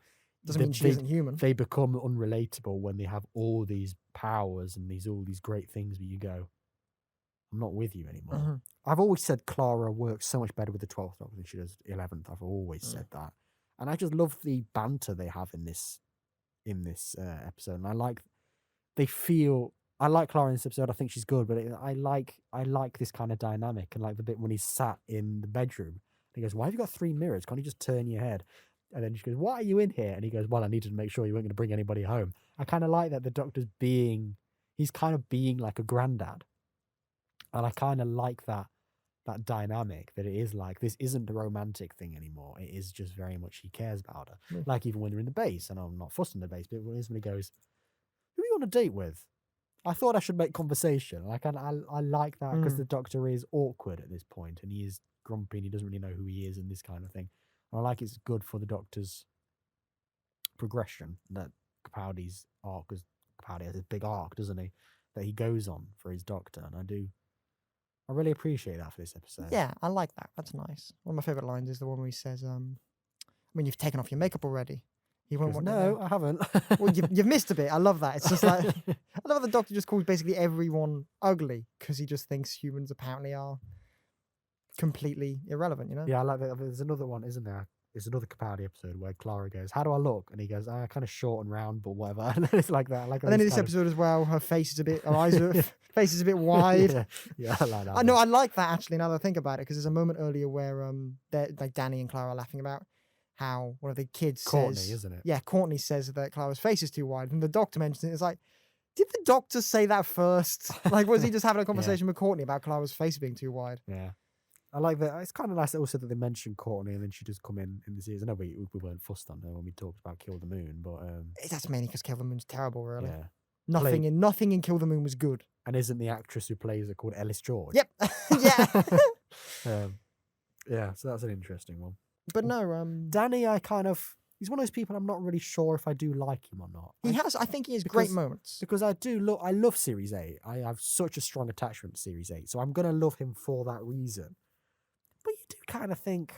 Doesn't mean she isn't human. They become unrelatable when they have all these powers and all these great things, but you go, I'm not with you anymore. I've always said Clara works so much better with the 12th Doctor than she does 11th. I've always said that. And I just love the banter they have in this episode. And I like Clara in this episode. I think she's good, but I like this kind of dynamic, and like the bit when he's sat in the bedroom. And he goes, "Why have you got 3 mirrors? Can't you just turn your head?" And then she goes, "Why are you in here?" And he goes, "Well, I needed to make sure you weren't going to bring anybody home." I kind of like that the Doctor's he's kind of being like a granddad, and I kind of like that dynamic, that it is like, this isn't a romantic thing anymore. It is just very much he cares about her. Like even when they're in the base, and I'm not fussed in the base, but when he goes, on a date with? I thought I should make conversation. Like, I like that because the Doctor is awkward at this point and he is grumpy and he doesn't really know who he is and this kind of thing. And I like it's good for the Doctor's progression that Capaldi's arc, because Capaldi has a big arc, doesn't he? That he goes on for his Doctor, and I really appreciate that for this episode. Yeah, I like that. That's nice. One of my favourite lines is the one where he says, I mean, you've taken off your makeup already. He won't want No, I haven't. Well, you've missed a bit. I love that. It's just like, I love how the Doctor just calls basically everyone ugly because he just thinks humans apparently are completely irrelevant, you know? Yeah, I like that. There's another one, isn't there? It's another Capaldi episode where Clara goes, "How do I look?" And he goes, kind of short and round, but whatever." And it's like that. Like, And then in this episode as well, her face is a bit, her eyes are, face is a bit wide. Yeah, I like that. I know, I like that actually now that I think about it, because there's a moment earlier where like Danny and Clara are laughing about how one of the kids Courtney, says, isn't it? Yeah, Courtney says that Clara's face is too wide, and the Doctor mentions it. It's like, did the Doctor say that first? Like, was he just having a conversation with Courtney about Clara's face being too wide? Yeah. I like that. It's kind of nice also that they mentioned Courtney and then she just come in the series. I know we weren't fussed on her when we talked about Kill the Moon, but That's mainly because Kill the Moon's terrible, really. yeah. Nothing in Kill the Moon was good. And isn't the actress who plays her called Ellis George? Yep. Yeah. Yeah, so that's an interesting one. But no, Danny, he's one of those people I'm not really sure if I do like him or not. I think he has great moments. Because I love Series 8. I have such a strong attachment to Series 8, so I'm going to love him for that reason. But you do kind of think,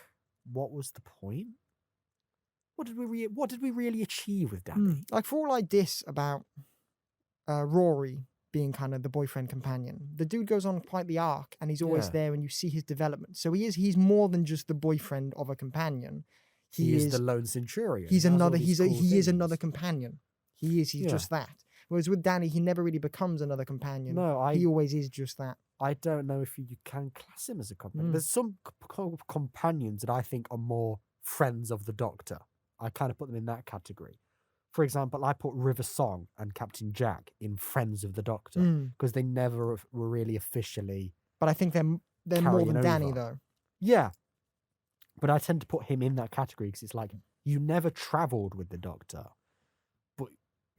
what was the point? What did we really achieve with Danny? Like, for all I diss about Rory being kind of the boyfriend companion, the dude goes on quite the arc and he's always there and you see his development. So he's more than just the boyfriend of a companion. He is the lone centurion. He is another companion. He's just that. Whereas with Danny, he never really becomes another companion. No, he always is just that. I don't know if you can class him as a companion. There's some companions that I think are more friends of the Doctor. I kind of put them in that category. For example, I put River Song and Captain Jack in friends of the Doctor because they never were really officially. But I think they're more than Danny, though. Yeah, but I tend to put him in that category because it's like you never travelled with the Doctor, but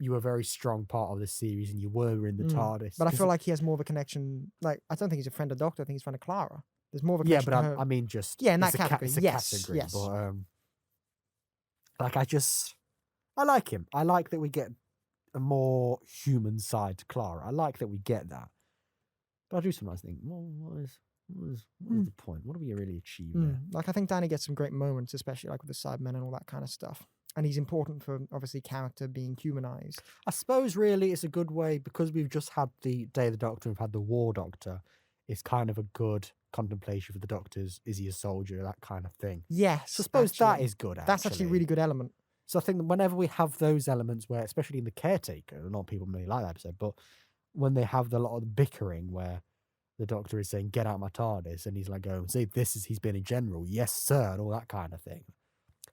you were a very strong part of the series and you were in the TARDIS. But I feel like he has more of a connection. Like, I don't think he's a friend of Doctor. I think he's a friend of Clara. There's more of a connection. Yeah, but I mean, just in that category. It's a category. Yes. But I like him. I like that we get a more human side to Clara. I like that we get that. But I do sometimes think, well, what is the point? What do we really achieve there? Like, I think Danny gets some great moments, especially like with the Cybermen and all that kind of stuff. And he's important for, obviously, character being humanized. I suppose, really, it's a good way, because we've just had the Day of the Doctor, we've had the War Doctor. It's kind of a good contemplation for the Doctors. Is he a soldier? That kind of thing. Yes. So I suppose that is good, actually. That's actually a really good element. So I think that whenever we have those elements where, especially in The Caretaker, a lot of people really like that episode, but when they have a lot of the bickering where the Doctor is saying, "Get out my TARDIS," and he's like, "Oh, see, he's been in general, yes, sir," and all that kind of thing.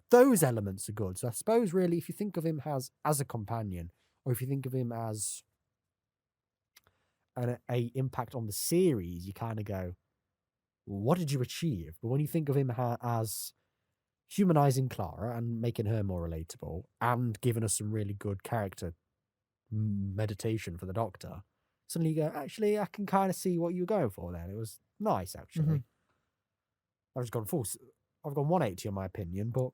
Those elements are good. So I suppose, really, if you think of him as a companion, or if you think of him as an impact on the series, you kind of go, what did you achieve? But when you think of him as humanizing Clara and making her more relatable and giving us some really good character meditation for the Doctor, suddenly you go, actually, I can kind of see what you were going for there. It was nice, actually. I've gone 180 on my opinion, but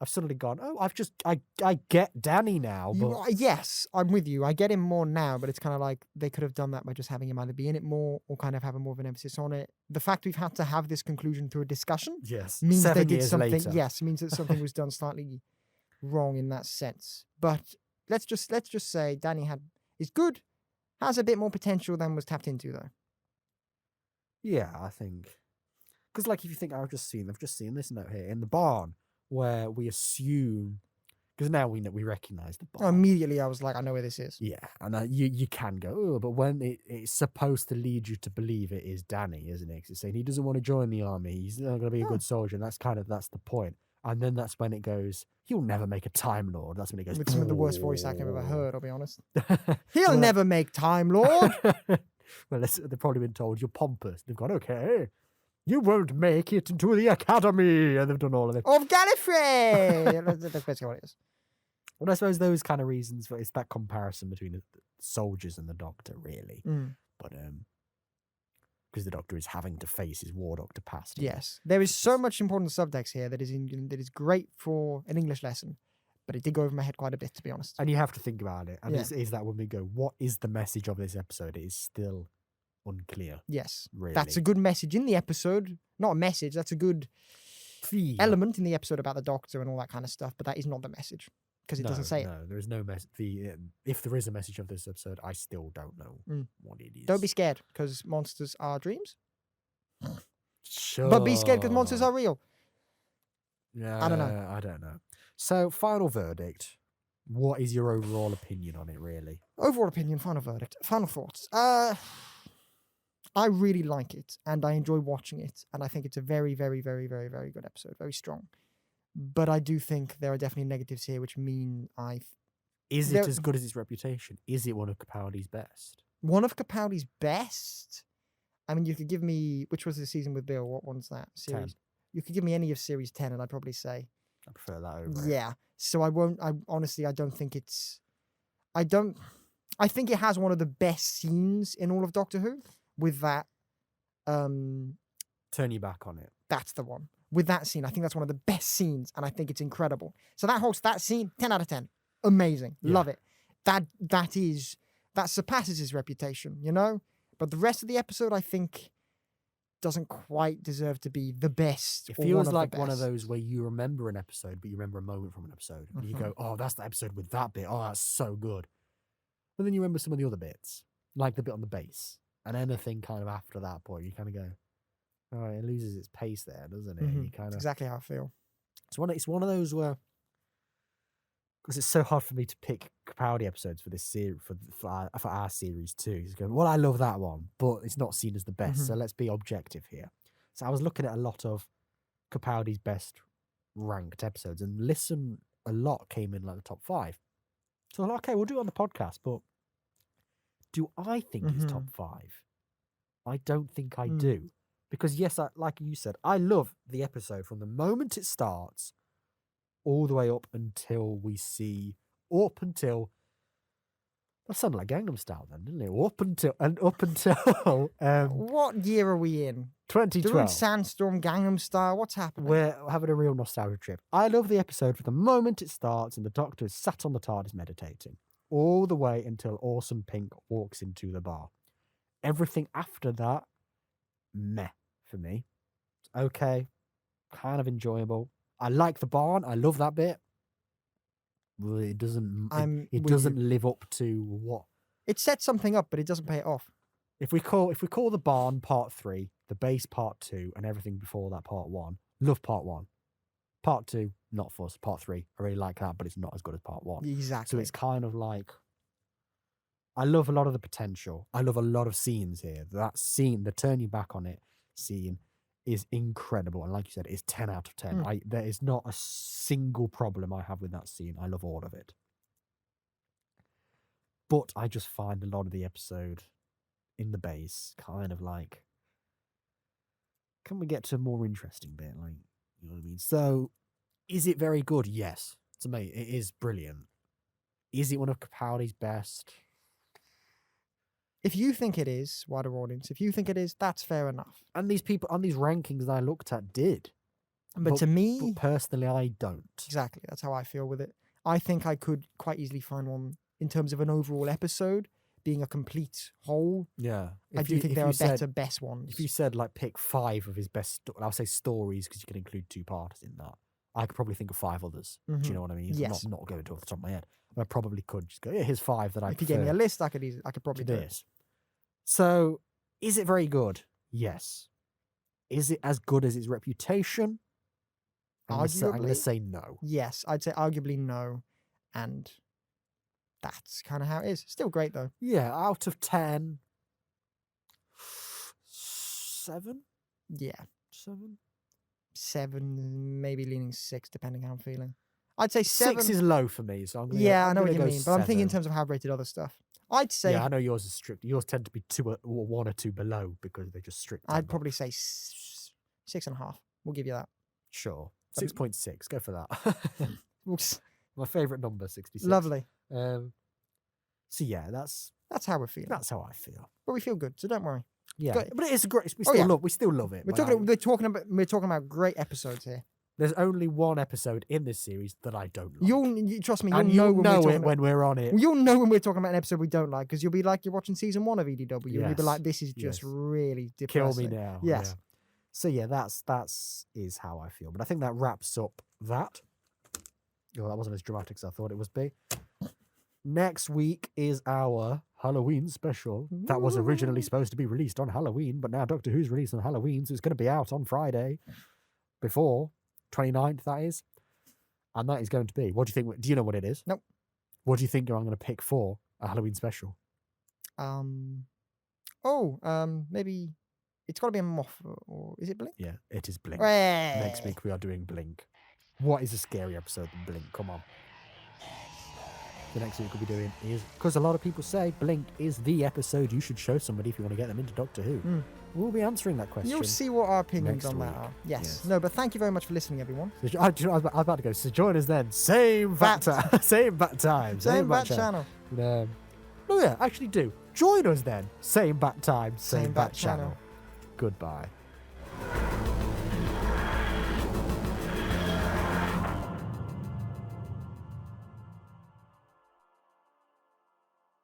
I've suddenly gone, oh, I get Danny now. But yes, I'm with you. I get him more now, but it's kind of like they could have done that by just having him either be in it more or kind of having more of an emphasis on it. The fact we've had to have this conclusion through a discussion means they did something. Later. Yes, means that something was done slightly wrong in that sense. But let's just say Danny is good, has a bit more potential than was tapped into, though. Yeah, I think. Because, like, if you think, I've just seen this note here in the barn where we assume, because now we recognize the barn. Immediately, I was like, I know where this is. Yeah, and you can go, oh, but when it's supposed to lead you to believe it is Danny, isn't it? 'Cause it's saying he doesn't want to join the army. He's not going to be a good soldier, and that's the point. And then that's when it goes, he'll never make a Time Lord. That's when it goes, with some of the worst voice acting I've ever heard, I'll be honest. He'll never make Time Lord. Well, they've probably been told, you're pompous. They've gone, okay, you won't make it into the academy. And they've done all of it. Of Gallifrey! That's basically what it is. Well, I suppose those kind of reasons for it's that comparison between the soldiers and the Doctor, really. Mm. But because the Doctor is having to face his War Doctor past. here. Yes, there is so much important subtext here that is great for an English lesson, but it did go over my head quite a bit, to be honest. And you have to think about it. And Yeah. is that when we go, what is the message of this episode? It is still unclear, Yes, really. that's a good message in the episode. Not a message. That's a good theme. element in the episode about the Doctor and all that kind of stuff. But that is not the message because it doesn't say it. No, there is no message. If there is a message of this episode, I still don't know what it is. Don't be scared because monsters are dreams. Sure. But be scared because monsters are real. Yeah, I don't know. I don't know. So, final verdict. What is your overall opinion on it, really? Overall opinion, final verdict, final thoughts. I really like it and I enjoy watching it, and I think it's a very, very, very, very, very good episode, very strong. But I do think there are definitely negatives here, which mean Is There- it as good as its reputation? Is it one of Capaldi's best? one of Capaldi's best. I mean, you could give me which was the season with Bill. What one's that 10. series? You could give me any of series 10, and I'd probably say I prefer that over it. yeah. So I won't. I honestly, I don't think it's. I don't. I think it has one of the best scenes in all of Doctor Who. With that, Turn your back on it. that's the one. With that scene, I think that's one of the best scenes, and I think it's incredible. So that scene, 10 out of 10, amazing, Yeah. love it. That surpasses his reputation, you know. But the rest of the episode, I think, doesn't quite deserve to be the best. It or feels one of like the one of best. those where you remember an episode, but you remember a moment from an episode. And you go, oh, that's the episode with that bit. Oh, that's so good. But then you remember some of the other bits, like the bit on the base. And anything kind of after that point, you kind of go, oh, it loses its pace there, doesn't it? Mhm. You kind That's of, exactly how I feel. it's one of those where, because it's so hard for me to pick Capaldi episodes for this series, for our series too. It's going, well, I love that one, but it's not seen as the best. So let's be objective here. So I was looking at a lot of Capaldi's best ranked episodes, and listen, a lot came in like the top 5. So I thought, okay, we'll do it on the podcast, but do I think it's top 5? I don't think I do. Because yes, like you said, I love the episode from the moment it starts all the way up until that sounded like Gangnam Style then, didn't it? Up until What year are we in? Doing 2012. Sandstorm, Gangnam Style. What's happening? We're having a real nostalgia trip. I love the episode from the moment it starts and the Doctor is sat on the TARDIS meditating, all the way until Awesome Pink walks into the bar. Everything after that, meh for me. It's okay, kind of enjoyable. I like the barn. I love that bit. Well, it doesn't. It with doesn't you. live up to what. It sets something up, but it doesn't pay it off. If we call the barn part 3, the base part 2, and everything before that part 1, love part 1. Part 2, not fuss. Part 3, I really like that, but it's not as good as part 1. Exactly. So it's kind of like, I love a lot of the potential. I love a lot of scenes here. That scene, the turn you back on it scene, is incredible. And like you said, it's 10 out of 10. There is not a single problem I have with that scene. I love all of it. But I just find a lot of the episode in the base kind of like, can we get to a more interesting bit? Like, you know what I mean? So, is it very good? Yes. To me, it is brilliant. Is it one of Capaldi's best? If you think it is, wider audience, if you think it is, that's fair enough. And these people on these rankings that I looked at did. But to me, But personally, I don't. exactly, that's how I feel with it. I think I could quite easily find one in terms of an overall episode being a complete whole. Yeah. I do think there are better, best ones. If you said like pick 5 of his best, I'll say stories because you can include 2-parters in that. I could probably think of 5 others. Do you know what I mean? Yes. I'm not going to off the top of my head. But I probably could just go, yeah, here's 5 that I if you gave me a prefer list, I could probably to do it. this. So, is it very good? Yes. Is it as good as its reputation? I'm going to Arguably? say no. Yes, I'd say arguably no, and that's kind of how it is. Still great though. Yeah, out of 10, 7? Yeah, 7? 7, maybe leaning 6, depending how I'm feeling. I'd say 7. 6 is low for me, so I'm gonna Yeah, go, I know what you go mean, but I'm thinking in 7. terms of how I've rated other stuff. I'd say Yeah, I know yours is strict. Yours tend to be 1 or 2 below because they're just strict. on I'd that. probably say 6.5. We'll give you that. Sure. But- 6.6. Go for that. We'll My favourite number, 66. Lovely. So yeah, that's How we're feeling. how I feel. But we feel good, so don't worry. Yeah, Good. but it is great. We Oh, still yeah. love. We still love it. We're but talking about great episodes here. there's only one episode in this series that I don't like. Trust me, you'll and know you'll when know we're talking it when we're on it. You'll know when we're talking about an episode we don't like because you'll be like you're watching season 1 of EDW. You'll be Yes. like, this is just Yes. really Kill depressing. me now. Yes. Yeah. So yeah, that's is how I feel. But I think that wraps up that. Oh, that wasn't as dramatic as I thought it would be. Next week is our Halloween special. That was originally supposed to be released on Halloween, but now Doctor Who's released on Halloween, so it's going to be out on Friday before 29th, that is. And that is going to be. What do you think? Do you know what it is? Nope. What do you think I'm going to pick for a Halloween special? Maybe it's got to be a moth, or is it Blink? Yeah, it is Blink. Hey. Next week we are doing Blink. What is a scary episode than Blink? Come on. The next week we'll be doing is, because a lot of people say Blink is the episode you should show somebody if you want to get them into Doctor Who. We'll be answering that question. You'll see what our opinions next on that week. are. Yes. Yes. No, but thank you very much for listening, everyone. I was about to go. So join us then. Same bat time. Same bat time. Same bat channel. Oh yeah, actually do. Join us then. Same bat time. Same bat channel. Goodbye.